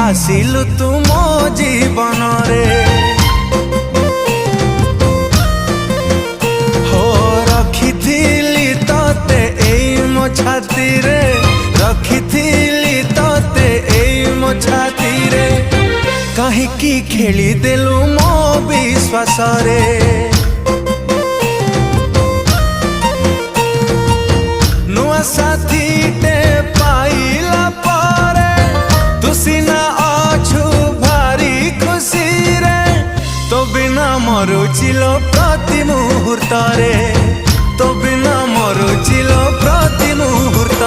आसिलु तू मो जीवन रे हो रखिथिली तते एई मो छाती रे रखिथिली तते एई मो छाती रे काहेकि खेली देलु मो विश्वास रे नुआ साथी टे पाइला पारे तू सिना आछु भारी खुशी रे तो बिना मरुचिलो प्रति मुहूर्त रे तो बिना मरुचिलो प्रति मुहूर्त